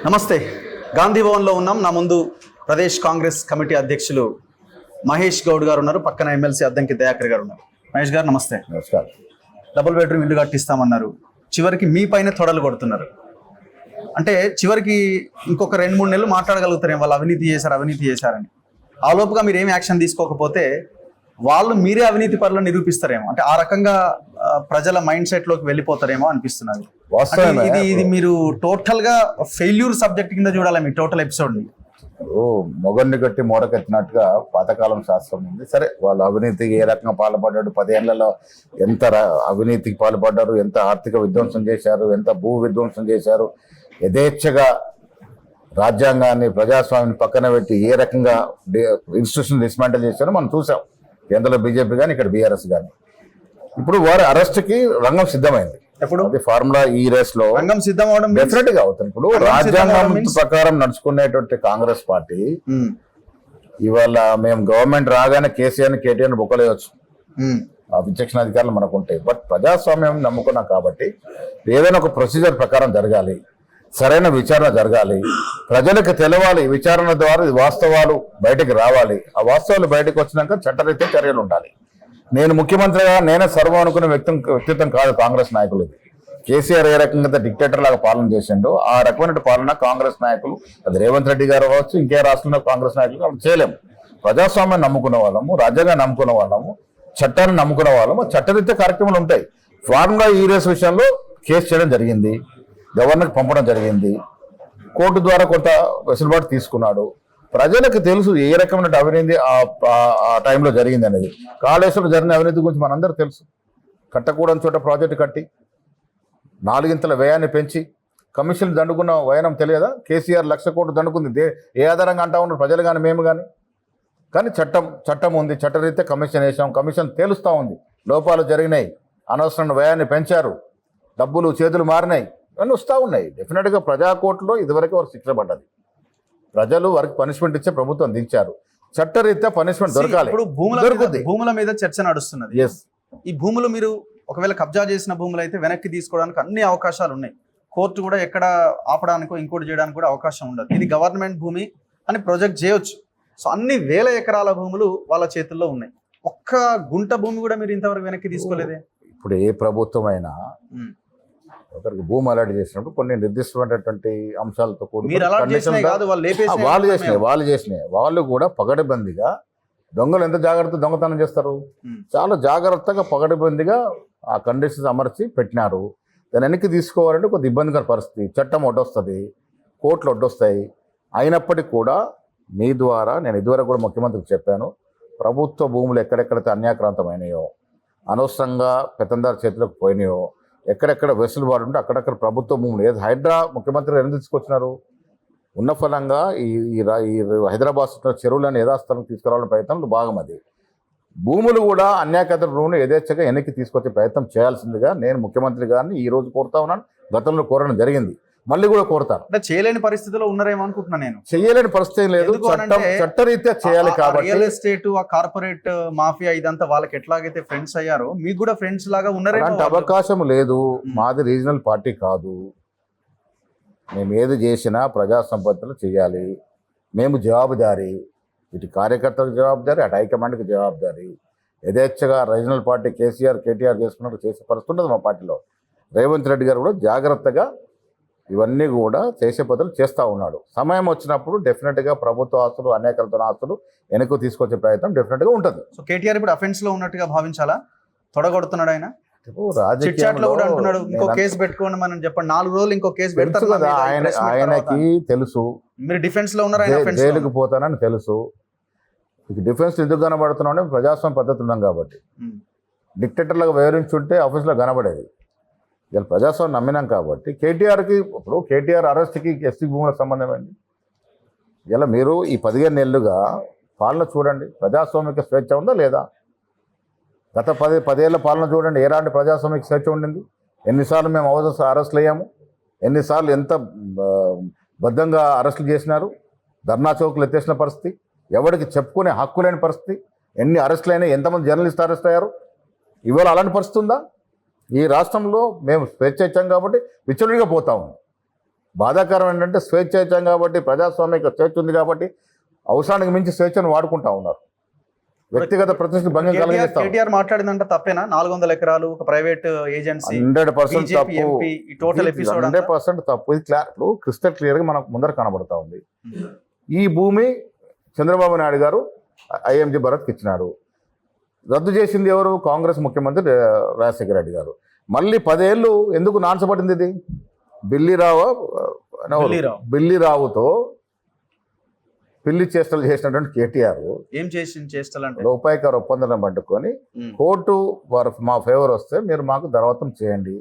నమస్తే. గాంధీ భవన్లో ఉన్నాం. నా ముందు ప్రదేశ్ కాంగ్రెస్ కమిటీ అధ్యక్షులు మహేష్ గౌడ్ గారు ఉన్నారు. పక్కన ఎమ్మెల్సీ అద్దంకి దయాకర్ గారు ఉన్నారు. మహేష్ గారు నమస్తే. నమస్కారం. డబుల్ బెడ్రూమ్ ఇల్లు కట్టిస్తామన్నారు, చివరికి మీ పైన తొడలు కొడుతున్నారు. అంటే చివరికి ఇంకొక 2-3 నెలలు మాట్లాడగలుగుతారేమో వాళ్ళు అవినీతి చేశారని. ఆ లోపుగా మీరు ఏమి యాక్షన్ తీసుకోకపోతే వాళ్ళు మీరే అవినీతి పరులను నిరూపిస్తారేమో. అంటే ఆ రకంగా ప్రజల మైండ్ సెట్ లోకి వెళ్ళిపోతారేమో అనిపిస్తున్నది. ఇది మీరు టోటల్ గా ఫెయిల్యూర్ సబ్జెక్ట్ కింద చూడాలి మీ టోటల్ ఎపిసోడ్ ని. మొగన్ని కట్టి మూడకెత్తినట్టుగా పాతకాలం శాస్త్రం ఉంది. సరే, వాళ్ళు అవినీతికి ఏ రకంగా పాల్పడ్డాడు, 10 ఏళ్లలో ఎంత అవినీతికి పాల్పడ్డారు, ఎంత ఆర్థిక విధ్వంసం చేశారు, ఎంత భూ విధ్వంసం చేశారు, యథేచ్ఛగా రాజ్యాంగాన్ని ప్రజాస్వామ్యాన్ని పక్కన పెట్టి ఏ రకంగా ఇన్స్టిట్యూషన్ డిస్మాంటిల్ చేశారో మనం చూసాం. కేంద్రంలో బీజేపీ కానీ ఇక్కడ బీఆర్ఎస్ కానీ. ఇప్పుడు వారి అరెస్ట్కి రంగం సిద్ధమైంది. ఎప్పుడు అది ఫార్ములా ఈ రేస్ లో రంగం సిద్ధం అవడం డెఫినెట్ గా అవుతుంది. ఇప్పుడు రాజ్యాంగం ప్రకారం నడుచుకునేటువంటి కాంగ్రెస్ పార్టీ ఇవాళ మేము గవర్నమెంట్ రాగానే కేసీఆర్ కేటీఆర్ బొక్కలేయచ్చు, ఆ విచక్షణ అధికారులు మనకు ఉంటాయి. బట్ ప్రజాస్వామ్యం నమ్ముకున్నాం కాబట్టి ఏదైనా ఒక ప్రొసీజర్ ప్రకారం జరగాలి, సరైన విచారణ జరగాలి, ప్రజలకు తెలవాలి, విచారణ ద్వారా వాస్తవాలు బయటకు రావాలి. ఆ వాస్తవాలు బయటకు వచ్చినాక చట్టరీత్యా చర్యలు ఉండాలి. నేను ముఖ్యమంత్రిగా నేనే సర్వం అనుకునే వ్యక్తిత్వం కాదు కాంగ్రెస్ నాయకులది. కేసీఆర్ ఏ రకంగా డిక్టేటర్ లాగా పాలన చేసిండో ఆ రకమైన పాలన కాంగ్రెస్ నాయకులు, అది రేవంత్ రెడ్డి గారు కావచ్చు, ఇంకే రాష్ట్రంలో కాంగ్రెస్ నాయకులు మనం చేయలేము. ప్రజాస్వామ్యం నమ్ముకున్న వాళ్ళము, రాజ్యాంగం నమ్ముకున్న వాళ్ళము, చట్టాన్ని నమ్ముకున్న వాళ్ళము, చట్టరీత్యా కార్యక్రమాలు ఉంటాయి. ఫార్ములా ఈ రేస్ విషయంలో కేసు చేయడం జరిగింది, గవర్నర్కి పంపడం జరిగింది, కోర్టు ద్వారా కొంత వెసులుబాటు తీసుకున్నాడు. ప్రజలకు తెలుసు ఏ రకమైన అవినీతి ఆ టైంలో జరిగింది అనేది. కాళేశ్వరం జరిగిన అవినీతి గురించి మనందరూ తెలుసు. కట్టకూడని చోట ప్రాజెక్టు కట్టి 4 వ్యయాన్ని పెంచి కమిషన్ దండుకున్న వయనం తెలియదా? కేసీఆర్ 1,00,000 కోట్లు దండుకుంది. ఏ ఆధారంగా అంటా ఉన్నారు ప్రజలు కానీ మేము కానీ చట్టం ఉంది, చట్టరీత్యా కమిషన్ వేసాం, కమిషన్ తేలుస్తూ ఉంది. లోపాలు జరిగినాయి, అనవసరమైన వ్యయాన్ని పెంచారు, డబ్బులు చేతులు మారినాయి, ఇవన్నీ వస్తూ ఉన్నాయి. డెఫినెట్గా ప్రజాకోర్టులో ఇదివరకు వారికి శిక్ష పడ్డది. ప్రజలు వారికి పనిష్మెంట్ ఇచ్చే ప్రభుత్వం దించారు. చట్టరీత్యా పనిష్మెంట్ దొరకాలి. ఇప్పుడు భూముల మీద చర్చ నడుస్తున్నది. ఈ భూములు మీరు ఒకవేళ కబ్జా చేసిన భూములు అయితే వెనక్కి తీసుకోవడానికి అన్ని అవకాశాలు ఉన్నాయి. కోర్టు కూడా ఎక్కడ ఆపడానికో ఇంకోటి చేయడానికి కూడా అవకాశం ఉండదు. ఇది గవర్నమెంట్ భూమి అని ప్రొజెక్ట్ చేయొచ్చు. సో అన్ని వేల ఎకరాల భూములు వాళ్ళ చేతుల్లో ఉన్నాయి. ఒక్క గుంట భూమి కూడా మీరు ఇంతవరకు వెనక్కి తీసుకోలేదే. ఇప్పుడు ఏ ప్రభుత్వం అయినా ఒకరికి భూమి అలాట్ చేసినప్పుడు కొన్ని నిర్దిష్టమైనటువంటి అంశాలతో వాళ్ళు చేసినాయి. వాళ్ళు కూడా పగడబందిగా దొంగలు ఎంత దొంగతనం చేస్తారు, చాలా జాగ్రత్తగా పగడబందిగా ఆ కండిషన్స్ అమర్చి పెట్టినారు. దాన్ని వెనక్కి తీసుకోవాలంటే కొద్ది ఇబ్బందికర పరిస్థితి. చట్టం ఒడ్డొస్తుంది, కోర్టులు ఒడ్డొస్తాయి. అయినప్పటికీ కూడా మీ ద్వారా నేను ఇదివరకు కూడా ముఖ్యమంత్రికి చెప్పాను, ప్రభుత్వ భూములు ఎక్కడెక్కడైతే అన్యాక్రాంతమైనాయో, అనవసరంగా పెత్తందారు చేతులకు పోయినాయో, ఎక్కడెక్కడ వెసులుబాటు ఉంటే అక్కడక్కడ ప్రభుత్వ భూములు హైడ్రా ముఖ్యమంత్రి ఎందుకు తీసుకొచ్చినారు? ఉన్న ఫలంగా ఈ హైదరాబాద్ చెరువులను యథాస్థలం తీసుకురావాలని ప్రయత్నంలో భాగం అది. భూములు కూడా అన్యాయకర భూములు యథేచ్ఛగా వెనక్కి తీసుకొచ్చే ప్రయత్నం చేయాల్సిందిగా నేను ముఖ్యమంత్రి గారిని ఈ రోజు కోరుతా ఉన్నాను. గతంలో కోరడం జరిగింది, మళ్ళీ కూడా కోరుతాను. అంటే చేయలేని పరిస్థితిలో ఉన్నారేమో అనుకుంటున్నా నేను. చేయలేని పరిస్థితి లేదు, చట్టరీత్యా చేయాలి కాబట్టి. రియల్ ఎస్టేట్, ఆ కార్పొరేట్ మాఫియా ఇదంతా వాళ్ళకి ఎట్లాగైతే ఫ్రెండ్స్ అయ్యారో మీకు కూడా ఫ్రెండ్స్ లాగా ఉన్నారే. అలాంటి అవకాశం లేదు. మాది రీజనల్ పార్టీ కాదు. మేము ఏది చేసినా ప్రజా సంపదలు చేయాలి. మేము జవాబుదారీ, ఇటు కార్యకర్తలకు జవాబుదారీ, అటు హైకమాండ్కి జవాబుదారీ. యథేచ్ఛగా రీజనల్ పార్టీ కేసీఆర్ కేటీఆర్ చేసుకున్నట్టు చేసే పరిస్థితి ఉండదు మా పార్టీలో. రేవంత్ రెడ్డి గారు కూడా జాగ్రత్తగా ఇవన్నీ కూడా చేసే పద్ధతులు చేస్తూ ఉన్నాడు. సమయం వచ్చినప్పుడు డెఫినెట్గా ప్రభుత్వ ఆస్తులు, అనేకలతో ఆస్తులు వెనక్కు తీసుకొచ్చే ప్రయత్నం డెఫినెట్గా ఉంటుంది. సో కేటీఆర్ ఇప్పుడు అఫెన్స్ లో ఉన్నట్టుగా భావించాలా? తొడగొడుతున్నాడు ఆయన. రాజకీయాల్లో కూడా అంటున్నాడు ఇంకో కేసు పెట్టుకోండి మనం చెప్పండి, 4 రోజులు ఇంకో కేసు పెడతారు కదా. ఆయనకి తెలుసు మీరు డిఫెన్స్ లో ఉన్నారు, జైలుకు పోతానని తెలుసు. ఇక డిఫెన్స్ ఎందుకు కనబడుతున్నాం? ప్రజాస్వామ్య పద్ధతి ఉన్నాం కాబట్టి. డిక్టేటర్లకు వివరించుంటే ఆఫీస్లో కనబడేది. ఇలా ప్రజాస్వామ్యం నమ్మినాం కాబట్టి కేటీఆర్కి, ఇప్పుడు కేటీఆర్ అరెస్ట్కి ఎస్సీ భూములకు సంబంధం ఏంటి? ఇలా మీరు ఈ 15 ఏళ్ళుగా పాలన చూడండి, ప్రజాస్వామిక స్వేచ్ఛ ఉందా లేదా? గత 10 ఏళ్ళ పాలన చూడండి, ఎలాంటి ప్రజాస్వామిక స్వేచ్ఛ ఉండింది? ఎన్నిసార్లు మేము అరెస్టులు అయ్యాము, ఎన్నిసార్లు ఎంత బద్ధంగా అరెస్టులు చేసినారు, ధర్నా చౌకులు ఎత్తేసిన పరిస్థితి, ఎవరికి చెప్పుకునే హక్కు లేని పరిస్థితి, ఎన్ని అరెస్టులు అయినా, ఎంతమంది జర్నలిస్ట్ అరెస్ట్ అయ్యారు. ఇవాళ అలాంటి పరిస్థితి ఉందా? ఈ రాష్ట్రంలో మేము స్వేచ్ఛ ఇచ్చాం కాబట్టి విచ్చలవిడిగా పోతాము. బాధాకరం ఏంటంటే స్వేచ్ఛ ఇచ్చాం కాబట్టి, ప్రజాస్వామిక స్వేచ్ఛ ఉంది కాబట్టి అవసరానికి మించి స్వేచ్ఛను వాడుకుంటా ఉన్నారు. వ్యక్తిగత ప్రతిష్ట భంగం కలిగిస్తాం. కేటీఆర్ మాట్లాడిందంటే తప్పేనా? 400 ఎకరాలు ఒక ప్రైవేట్ ఏజెన్సీ 100% తప్పు. టోటల్ ఎపిసోడ్ 100% తప్పు. ఇది ఇప్పుడు క్రిస్టల్ క్లియర్ గా మనకు ముందర కనబడతా ఉంది. ఈ భూమి చంద్రబాబు నాయుడు గారు ఐఎంజీ భరత్కి ఇచ్చినాడు. రద్దు చేసింది ఎవరు? కాంగ్రెస్ ముఖ్యమంత్రి రాజశేఖర రెడ్డి గారు. మళ్ళీ 10 ఏళ్ళు ఎందుకు నాన్సపడింది ఇది? బిల్లిరావుతో పిల్లి చేష్టలు చేసినటువంటి కేటీఆర్ ఏం చేసి చేష్టలంటే రూపాయికారు ఒప్పందం పట్టుకొని కోర్టు వారు మా ఫేవర్ వస్తే మీరు మాకు ధర్వతం చేయండి.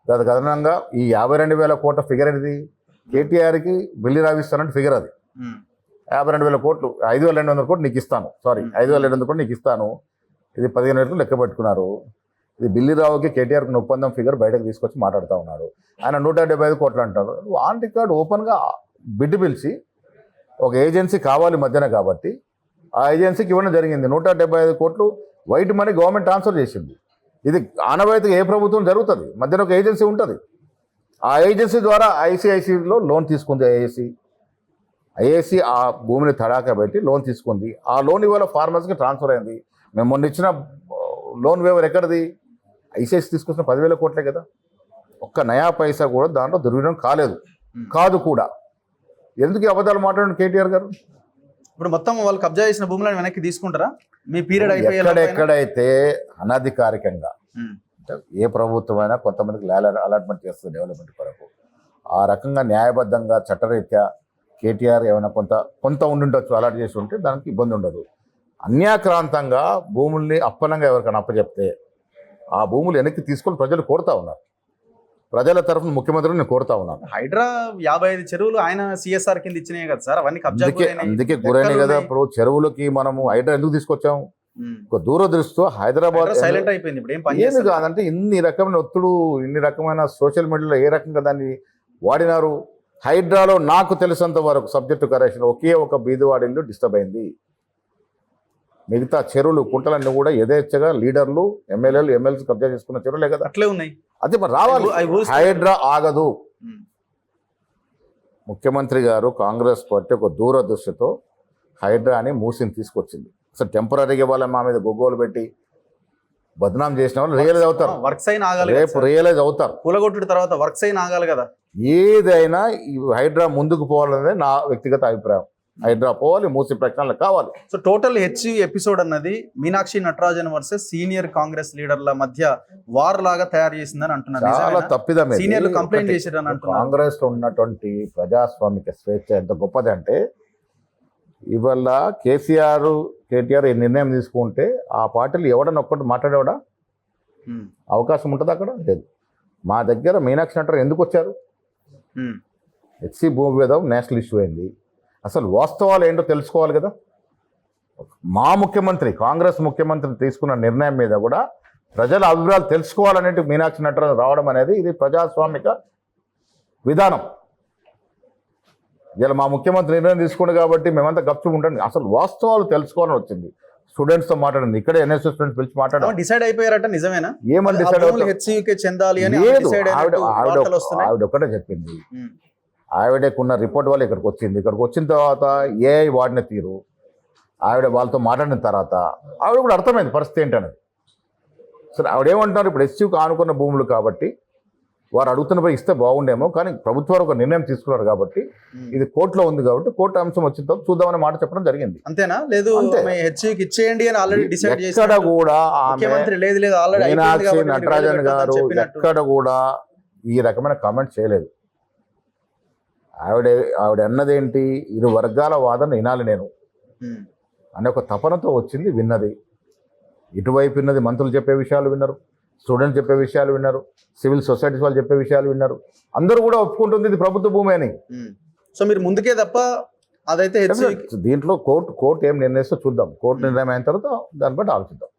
దానికి అదనంగా ఈ 52,000 కోట్ల ఫిగర్ అనేది కేటీఆర్కి బిల్లిరావు ఇస్తానంటే ఫిగర్ అది. 52,000 కోట్లు, 5,200 కోట్లు నీకు ఇస్తాను, 5,200 కోట్లు నీకు ఇస్తాను. ఇది 15 ఏళ్ళు లెక్క పెట్టుకున్నారు. ఇది బిల్లిరావుకి కేటీఆర్కి ఒప్పందం ఫిగర్ బయటకు తీసుకొచ్చి మాట్లాడుతూ ఉన్నారు. ఆయన 175 కోట్లు అంటారు. ఆన్ రికార్డ్ ఓపెన్గా బిడ్డు పిలిచి ఒక ఏజెన్సీ కావాలి మధ్యన కాబట్టి ఆ ఏజెన్సీకి ఇవ్వడం జరిగింది. 175 కోట్లు వైట్ మనీ గవర్నమెంట్ ట్రాన్స్ఫర్ చేసింది. ఇది ఆనవాయితీగా ఏ ప్రభుత్వం జరుగుతుంది, మధ్యన ఒక ఏజెన్సీ ఉంటుంది. ఆ ఏజెన్సీ ద్వారా ఐసిఐసిలో లోన్ తీసుకుంది. ఐఏసీ ఆ భూమిని తడాకా పెట్టి లోన్ తీసుకుంది. ఆ లోన్ ఇవాళ ఫార్మర్స్కి ట్రాన్స్ఫర్ అయింది. మేము మొన్న ఇచ్చిన లోన్ వేవర్ ఎక్కడిది? ఐసిఐసి తీసుకొచ్చిన 10,000 కోట్లే కదా. ఒక్క నయా పైసా కూడా దాంట్లో దుర్వినియోగం కాదు కూడా. ఎందుకు ఈ అబద్ధాలు మాట్లాడండి కేటీఆర్ గారు? ఇప్పుడు మొత్తం వాళ్ళు కబ్జా చేసిన భూములను వెనక్కి తీసుకుంటారా? మీ పీరియడ్ ఎక్కడైతే అనధికారికంగా ఏ ప్రభుత్వం అయినా కొంతమందికి అలాట్మెంట్ చేస్తుంది డెవలప్మెంట్ కొరకు, ఆ రకంగా న్యాయబద్ధంగా చట్టరీత్యా కేటీఆర్ ఏమైనా కొంత ఉండుండొచ్చు, అలాట్ చేసి ఉంటే దానికి ఇబ్బంది ఉండదు. అన్యాక్రాంతంగా భూముల్ని అప్పనంగా ఎవరికైనా అప్పచెప్తే ఆ భూములు వెనక్కి తీసుకొని ప్రజలు కోరుతా ఉన్నారు. ప్రజల తరఫున ముఖ్యమంత్రిని నేను కోరుతా ఉన్నాను. హైడ్రా 55 చెరువులు ఆయన సిఎస్ఆర్ కింద ఇచ్చినాయి కదా సార్, అవన్నీ కబ్జా అందుకే గురైనాయి కదా. ఇప్పుడు చెరువులకి మనము హైడ్రా ఎందుకు తీసుకొచ్చాము? ఒక దూరదృష్టితో హైదరాబాద్ సైలెంట్ అయిపోయింది. ఇప్పుడు ఏమి కాదంటే ఇన్ని రకమైన ఒత్తుడు, ఇన్ని రకమైన సోషల్ మీడియాలో ఏ రకంగా దాన్ని వాడినారు. హైడ్రాలో నాకు తెలిసినంత వరకు సబ్జెక్టు కరెక్షన్ ఒకే ఒక బీదివాడిల్లు డిస్టర్బ్ అయింది. మిగతా చెరువులు కుంటలన్నీ కూడా యథేచ్ఛగా లీడర్లు, ఎమ్మెల్యేలు, ఎమ్మెల్సీ కబ్జా చేసుకున్న చెరువులే కదా. అట్లే ఉన్నాయి. అదే మరి రావాలి. హైడ్రా ఆగదు. ముఖ్యమంత్రి గారు కాంగ్రెస్ పార్టీ ఒక దూరదృష్టితో హైడ్రాని మూసిని తీసుకొచ్చింది. అసలు టెంపరీగా వాళ్ళ మా మీద గొగ్గోలు పెట్టి బదనాం చేసిన వాళ్ళు రియలైజ్ అవుతారు. వర్క్స్ అయినా ఆగాలి, రేపు రియలైజ్ అవుతారు. కూలగొట్టిన తర్వాత వర్క్స్ అయినా ఆగాలి కదా. ఏదైనా ఈ హైడ్రా ముందుకు పోవాలనేది నా వ్యక్తిగత అభిప్రాయం. హైడ్రా పోవాలి, మూసి ప్రక్షాళన కావాలి. సో టోటల్ హెచ్సి ఎపిసోడ్ అన్నది మీనాక్షి నటరాజన్ వర్సెస్ సీనియర్ కాంగ్రెస్ లీడర్ల మధ్య వార్ లాగా తయారు చేసిందని అంటున్నారు. చాలా తప్పిదమే. సీనియర్లు కంప్లైంట్ చేశారని అంటున్నారు. కాంగ్రెస్ లో ఉన్నటువంటి ప్రజాస్వామిక స్వేచ్ఛ ఎంత గొప్పదంటే, ఇవాళ కేటీఆర్ ఈ నిర్ణయం తీసుకుంటే ఆ పార్టీలు ఎవడన్నా ఒక్కటి మాట్లాడేవాడా? అవకాశం ఉంటుంది అక్కడ? లేదు. మా దగ్గర మీనాక్షి నటరాజన్ ఎందుకు వచ్చారు? హెచ్సి భూమి మీద నేషనల్ ఇష్యూ అయింది. అసలు వాస్తవాలు ఏంటో తెలుసుకోవాలి కదా. మా ముఖ్యమంత్రి, కాంగ్రెస్ ముఖ్యమంత్రి తీసుకున్న నిర్ణయం మీద కూడా ప్రజల అభిప్రాయాలు తెలుసుకోవాలనేది మీనాక్షి నటరాజన్ రావడం అనేది ఇది ప్రజాస్వామిక విధానం. ఇలా మా ముఖ్యమంత్రి నిర్ణయం తీసుకుంది కాబట్టి మేమంతా గప్చు ఉంటుంది. అసలు వాస్తవాలు తెలుసుకోవాలని వచ్చింది. స్టూడెంట్స్తో మాట్లాడింది. ఇక్కడే ఎన్ఎస్ఎస్ స్టూడెంట్స్ పిలిచి మాట్లాడారు. డిసైడ్ అయిపోయారట. నిజమేనా? ఏమని డిసైడ్ ఆవిడ ఒక్కటే చెప్పింది. ఆవిడకున్న రిపోర్ట్ వల్ల ఇక్కడికి వచ్చింది. ఇక్కడికి వచ్చిన తర్వాత ఏఐ వాడిన తీరు, ఆవిడ వాళ్ళతో మాట్లాడిన తర్వాత ఆవిడ కూడా అర్థమైంది పరిస్థితి ఏంటనేది. సరే ఆవిడేమంటున్నారు, ఇప్పుడు ఎస్సీకి ఆనుకున్న భూములు కాబట్టి వారు అడుగుతున్నపై ఇస్తే బాగుండేమో, కానీ ప్రభుత్వాలు ఒక నిర్ణయం తీసుకున్నారు కాబట్టి ఇది కోర్టులో ఉంది కాబట్టి కోర్టు అంశం వచ్చిన తర్వాత చూద్దామని మాట చెప్పడం జరిగింది. అంతేనా? లేదు హెచ్సికి ఇచ్చేయండి అని ఆల్రెడీ డిసైడ్ చేసి ఎక్కడ కూడా మీనాక్షి నటరాజన్ గారు ఎక్కడ కూడా ఈ రకమైన కామెంట్ చేయలేదు. ఆవిడ అన్నదేంటి, ఇరు వర్గాల వాదన వినాలి నేను అనే ఒక తపనతో వచ్చింది, విన్నది. ఇటువైపు విన్నది, మంత్రులు చెప్పే విషయాలు విన్నారు, స్టూడెంట్స్ చెప్పే విషయాలు విన్నారు, సివిల్ సొసైటీస్ వాళ్ళు చెప్పే విషయాలు విన్నారు. అందరూ కూడా ఒప్పుకుంటుంది ఇది ప్రభుత్వ భూమి అని. సో మీరు ముందుకే తప్ప అదైతే దీంట్లో కోర్టు ఏం నిర్ణయిస్తో చూద్దాం. కోర్టు నిర్ణయం అయిన తర్వాత దాన్ని బట్టి ఆలోచిద్దాం.